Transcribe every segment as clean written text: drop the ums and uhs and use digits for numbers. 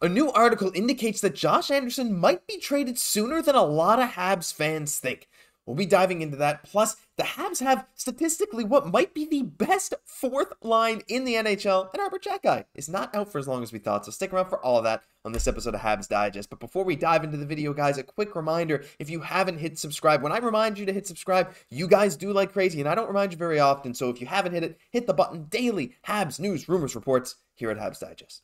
A new article indicates that Josh Anderson might be traded sooner than a lot of Habs fans think. We'll be diving into that. Plus, the Habs have statistically what might be the best fourth line in the NHL, and Arber Xhekaj is not out for as long as we thought, so stick around for all of that on this episode of Habs Digest. But before we dive into the video, guys, a quick reminder, if you haven't hit subscribe, when I remind you to hit subscribe, you guys do like crazy, and I don't remind you very often, so if you haven't hit it, hit the button. Daily Habs news, rumors, reports here at Habs Digest.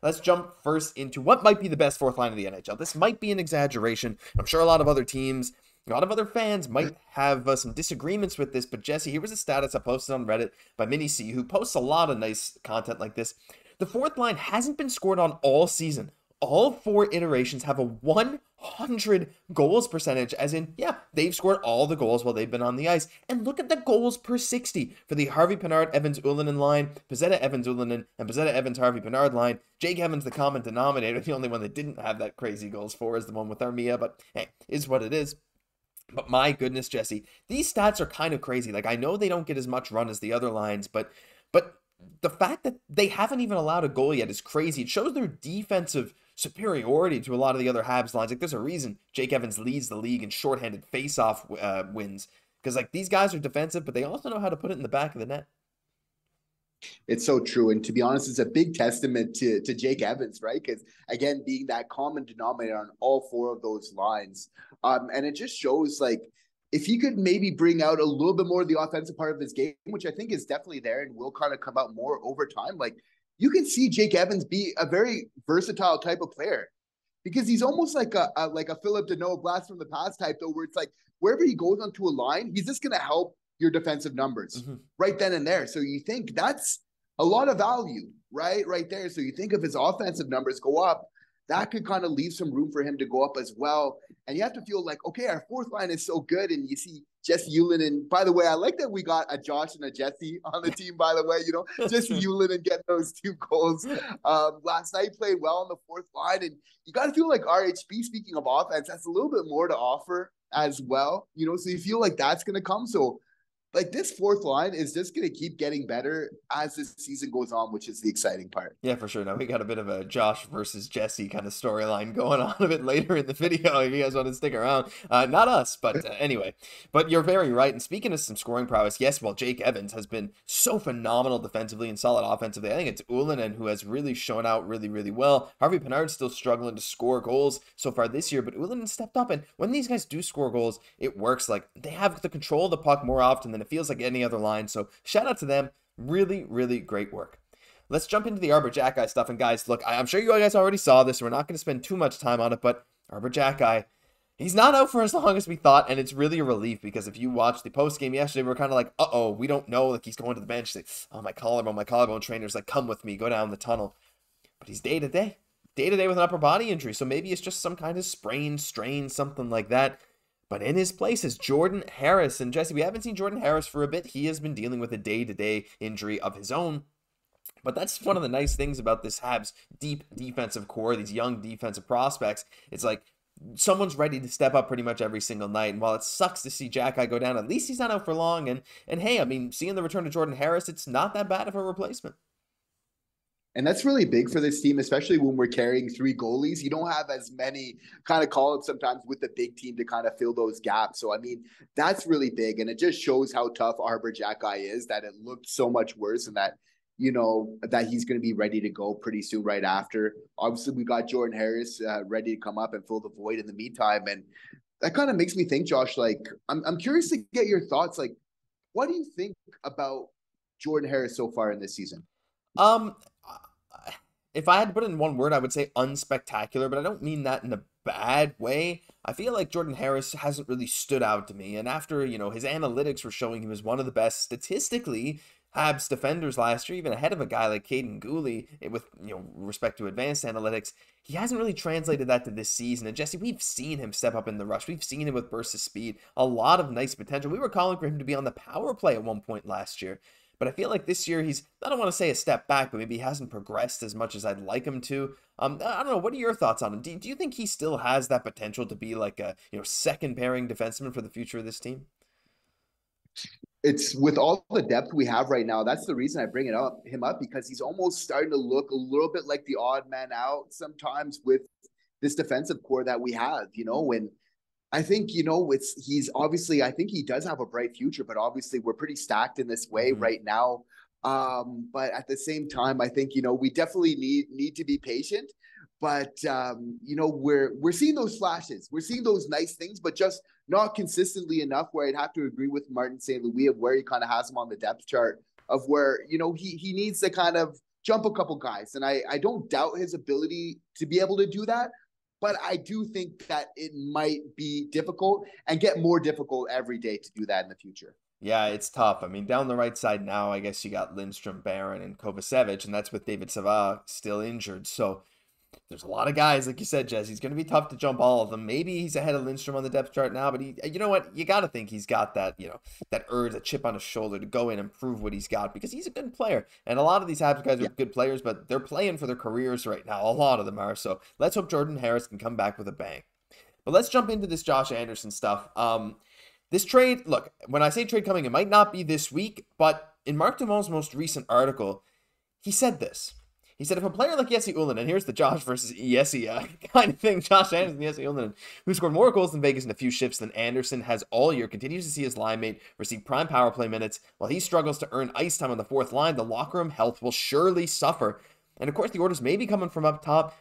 Let's jump first into what might be the best fourth line of the NHL. This might be an exaggeration. I'm sure a lot of other teams, a lot of other fans might have some disagreements with this, but Jesse, here was a status I posted on Reddit by Mini C, who posts a lot of nice content like this. The fourth line hasn't been scored on all season. All 4 iterations have a 100 goals percentage, as in, yeah, they've scored all the goals while they've been on the ice. And look at the goals per 60 for the Harvey Pinard, Evans, Ullinen line, Pezzetta, Evans, Ullinen, and Pezzetta, Evans, Harvey Pinard line. Jake Evans, the common denominator, the only one that didn't have that crazy goals for is the one with Armia, but hey, is what it is. But my goodness, Jesse, these stats are kind of crazy. Like, I know they don't get as much run as the other lines, but the fact that they haven't even allowed a goal yet is crazy. It shows their defensive superiority to a lot of the other Habs lines. Like, there's a reason Jake Evans leads the league in shorthanded face-off wins. Because, like, these guys are defensive, but they also know how to put it in the back of the net. It's so true. And to be honest, it's a big testament to Jake Evans, right? Because, again, being that common denominator on all 4 of those lines. And it just shows, like, if he could maybe bring out a little bit more of the offensive part of his game, which I think is definitely there and will kind of come out more over time, like, you can see Jake Evans be a very versatile type of player, because he's almost like a Filip Deneau blast from the past type, though, where it's like wherever he goes onto a line, he's just going to help your defensive numbers right then and there. So you think that's a lot of value, right there. So you think if his offensive numbers go up, that could kind of leave some room for him to go up as well. And you have to feel like, okay, our fourth line is so good. And you see Jesse Ullinen. And by the way, I like that we got a Josh and a Jesse on the team, by the way, Jesse Ullinen getting those 2 goals. Last night played well on the fourth line. And you got to feel like RHB, speaking of offense, has a little bit more to offer as well, so you feel like that's going to come. So, like, this fourth line is just going to keep getting better as this season goes on, which is the exciting part. Yeah, for sure. Now, we got a bit of a Josh versus Jesse kind of storyline going on a bit later in the video if you guys want to stick around. Not us, but anyway. But you're very right. And speaking of some scoring prowess, yes, well, Jake Evans has been so phenomenal defensively and solid offensively. I think it's Ullinen who has really shown out really, really well. Harvey Pinard's still struggling to score goals so far this year, but Ullinen stepped up. And when these guys do score goals, it works. Like, they have the control of the puck more often than it feels like any other line. So shout out to them. Really, really great work. Let's jump into the Arber Xhekaj stuff. And guys, look, I'm sure you guys already saw this, so we're not going to spend too much time on it, but Arber Xhekaj, he's not out for as long as we thought, and it's really a relief, because if you watched the post-game yesterday, we were kind of like, uh-oh, we don't know, like, he's going to the bench, like, oh, my collarbone trainer's like, come with me, go down the tunnel. But he's day-to-day with an upper body injury, so maybe it's just some kind of sprain, strain, something like that. But in his place is Jordan Harris. And Jesse, we haven't seen Jordan Harris for a bit. He has been dealing with a day-to-day injury of his own. But that's one of the nice things about this Habs deep defensive core, these young defensive prospects. It's like someone's ready to step up pretty much every single night. And while it sucks to see Xhekaj go down, at least he's not out for long. And hey, I mean, seeing the return of Jordan Harris, it's not that bad of a replacement. And that's really big for this team, especially when we're carrying 3 goalies. You don't have as many kind of call-ups sometimes with the big team to kind of fill those gaps. So, I mean, that's really big. And it just shows how tough Arber Xhekaj is, that it looked so much worse, and that, that he's going to be ready to go pretty soon right after. Obviously, we got Jordan Harris ready to come up and fill the void in the meantime. And that kind of makes me think, Josh, like, I'm curious to get your thoughts. Like, what do you think about Jordan Harris so far in this season? If I had to put it in one word, I would say unspectacular, but I don't mean that in a bad way. I feel like Jordan Harris hasn't really stood out to me. And after, his analytics were showing he was one of the best statistically Habs defenders last year, even ahead of a guy like Cayden Guhle with, respect to advanced analytics, he hasn't really translated that to this season. And Jesse, we've seen him step up in the rush. We've seen him with bursts of speed, a lot of nice potential. We were calling for him to be on the power play at one point last year. But I feel like this year he's, I don't want to say a step back, but maybe he hasn't progressed as much as I'd like him to. I don't know. What are your thoughts on him? Do you think he still has that potential to be like a, second pairing defenseman for the future of this team? It's with all the depth we have right now. That's the reason I bring him up, because he's almost starting to look a little bit like the odd man out sometimes with this defensive core that we have, when I think, he's obviously, I think he does have a bright future, but obviously we're pretty stacked in this way Mm-hmm. right now. But at the same time, I think, we definitely need to be patient. But we're seeing those flashes. We're seeing those nice things, but just not consistently enough, where I'd have to agree with Martin St. Louis of where he kind of has him on the depth chart of where, he needs to kind of jump a couple guys. And I don't doubt his ability to be able to do that. But I do think that it might be difficult and get more difficult every day to do that in the future. Yeah, it's tough. I mean, down the right side now, I guess you got Lindstrom, Barron, and Kovacevic, and that's with David Savard still injured. So there's a lot of guys, like you said, Jess. He's going to be tough to jump all of them. Maybe he's ahead of Lindstrom on the depth chart now, but you know what? You got to think he's got that, that urge, a chip on his shoulder to go in and prove what he's got, because he's a good player. And a lot of these Habs guys are good players, but they're playing for their careers right now. A lot of them are. So let's hope Jordan Harris can come back with a bang. But let's jump into this Josh Anderson stuff. This trade, look, when I say trade coming, it might not be this week, but in Marc Dumont's most recent article, he said this. He said, if a player like Jesse Ullinen, and here's the Josh versus Jesse kind of thing, Josh Anderson and Jesse Ullinen, who scored more goals in Vegas in a few shifts than Anderson has all year, continues to see his line mate receive prime power play minutes, while he struggles to earn ice time on the fourth line, the locker room health will surely suffer. And of course, the orders may be coming from up top,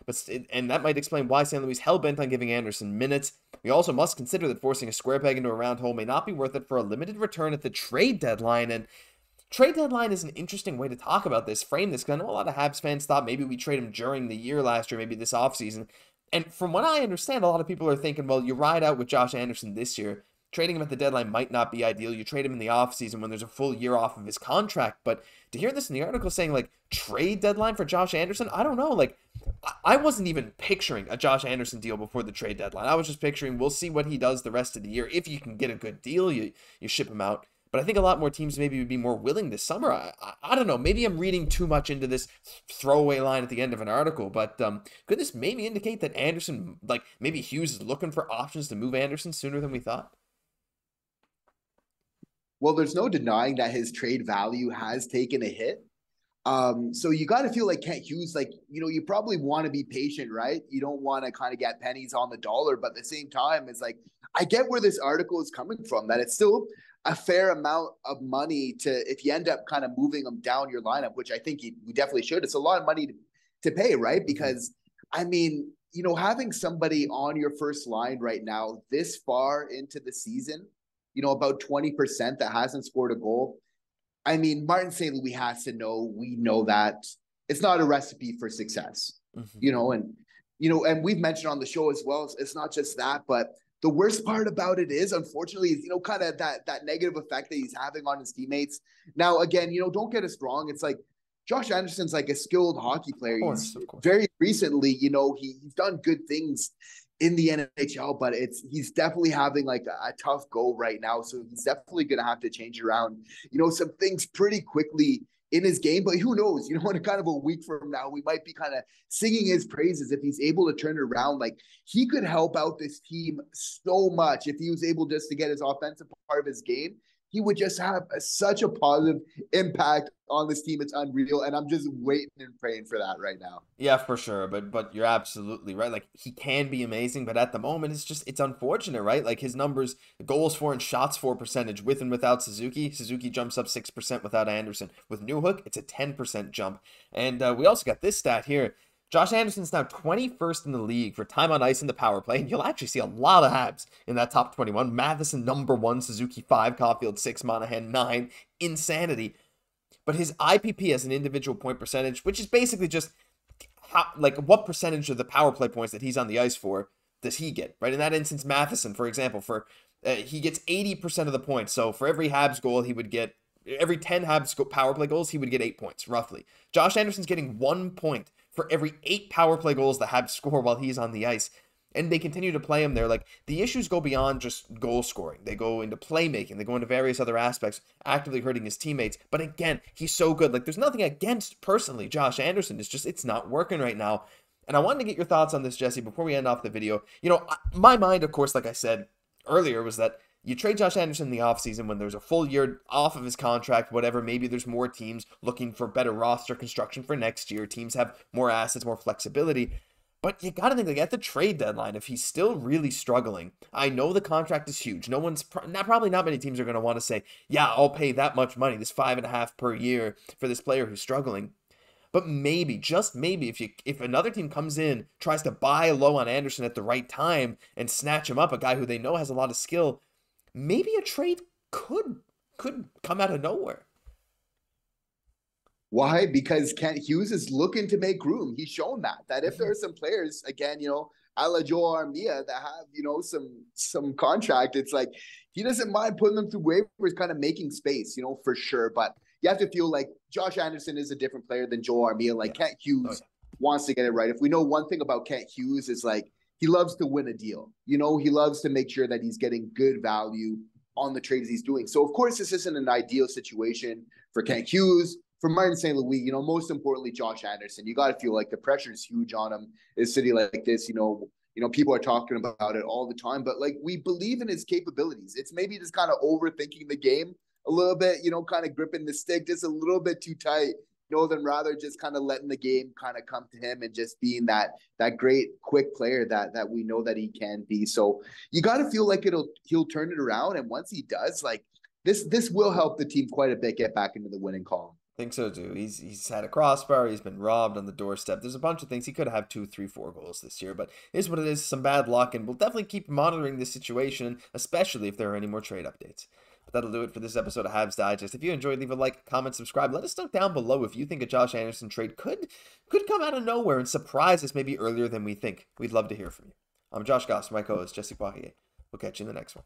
and that might explain why St. Louis is hell-bent on giving Anderson minutes. We also must consider that forcing a square peg into a round hole may not be worth it for a limited return at the trade deadline. And trade deadline is an interesting way to talk about this, frame this, because I know a lot of Habs fans thought maybe we trade him during the year last year, maybe this offseason. And from what I understand, a lot of people are thinking, well, you ride out with Josh Anderson this year. Trading him at the deadline might not be ideal. You trade him in the offseason when there's a full year off of his contract. But to hear this in the article saying, like, trade deadline for Josh Anderson, I don't know. Like, I wasn't even picturing a Josh Anderson deal before the trade deadline. I was just picturing we'll see what he does the rest of the year. If you can get a good deal, you ship him out. But I think a lot more teams maybe would be more willing this summer. I don't know. Maybe I'm reading too much into this throwaway line at the end of an article. But could this maybe indicate that Anderson, like maybe Hughes is looking for options to move Anderson sooner than we thought? Well, there's no denying that his trade value has taken a hit. So you got to feel like Kent Hughes, like, you probably want to be patient, right? You don't want to kind of get pennies on the dollar, but at the same time, it's like, I get where this article is coming from, that it's still a fair amount of money if you end up kind of moving them down your lineup, which I think we definitely should. It's a lot of money to pay, right? Because, I mean, having somebody on your first line right now, this far into the season, about 20% that hasn't scored a goal. I mean, Martin St. Louis has to know, we know that it's not a recipe for success, and we've mentioned on the show as well, it's not just that, but the worst part about it is, unfortunately, is, kind of that negative effect that he's having on his teammates. Now, again, don't get us wrong. It's like Josh Anderson's like a skilled hockey player. Of course. Very recently, he's done good things in the NHL, but he's definitely having like a tough go right now. So he's definitely going to have to change around, some things pretty quickly in his game. But who knows, in a kind of a week from now, we might be kind of singing his praises if he's able to turn it around. Like, he could help out this team so much if he was able just to get his offensive part of his game. He would just have such a positive impact on this team. It's unreal. And I'm just waiting and praying for that right now. Yeah, for sure. But you're absolutely right. Like, he can be amazing, but at the moment, it's unfortunate, right? Like, his numbers, goals for and shots for percentage with and without Suzuki. Suzuki jumps up 6% without Anderson. With Newhook, it's a 10% jump. And we also got this stat here. Josh Anderson's now 21st in the league for time on ice in the power play, and you'll actually see a lot of Habs in that top 21. Matheson, number 1, Suzuki 5, Caufield 6, Monahan 9. Insanity. But his IPP as an individual point percentage, which is basically just what percentage of the power play points that he's on the ice for does he get, right? In that instance, Matheson, for example, he gets 80% of the points. So for every Habs goal, he would get, every 10 Habs power play goals, he would get 8 points, roughly. Josh Anderson's getting 1 point for every 8 power play goals the Habs score while he's on the ice. And they continue to play him there. Like, the issues go beyond just goal scoring. They go into playmaking. They go into various other aspects, actively hurting his teammates. But again, he's so good. Like, there's nothing against, personally, Josh Anderson. It's not working right now. And I wanted to get your thoughts on this, Jesse, before we end off the video. My mind, of course, like I said earlier, was that You trade Josh Anderson in the offseason when there's a full year off of his contract, whatever. Maybe there's more teams looking for better roster construction for next year. Teams have more assets, more flexibility. But you got to think, like, at the trade deadline, if he's still really struggling, I know the contract is huge. No one's, probably not many teams are going to want to say, yeah, I'll pay that much money, this 5.5 per year for this player who's struggling. But maybe, just maybe, if another team comes in, tries to buy low on Anderson at the right time and snatch him up, a guy who they know has a lot of skill, maybe a trade could come out of nowhere. Why? Because Kent Hughes is looking to make room. He's shown that if there are some players, again, a la Joel Armia that have, some contract, it's like he doesn't mind putting them through waivers, kind of making space, for sure. But you have to feel like Josh Anderson is a different player than Joel Armia. Like Kent Hughes wants to get it right. If we know one thing about Kent Hughes is like he loves to win a deal. He loves to make sure that he's getting good value on the trades he's doing. So of course this isn't an ideal situation for Kent Hughes, for Martin St. Louis, most importantly, Josh Anderson. You got to feel like the pressure is huge on him in a city like this. People are talking about it all the time, but like we believe in his capabilities. It's maybe just kind of overthinking the game a little bit, kind of gripping the stick just a little bit too tight, than rather just kind of letting the game kind of come to him and just being that great quick player that we know that he can be. So you got to feel like he'll turn it around, and once he does, like this will help the team quite a bit get back into the winning column. I think so too. He's had a crossbar. He's been robbed on the doorstep. There's a bunch of things. He could have 2, 3, 4 goals this year, but it is what it is. Some bad luck, and we'll definitely keep monitoring this situation, especially if there are any more trade updates. But that'll do it for this episode of Habs Digest. If you enjoyed, leave a like, comment, subscribe. Let us know down below if you think a Josh Anderson trade could come out of nowhere and surprise us maybe earlier than we think. We'd love to hear from you. I'm Josh Gosse, my co-host Jesse Poirier. We'll catch you in the next one.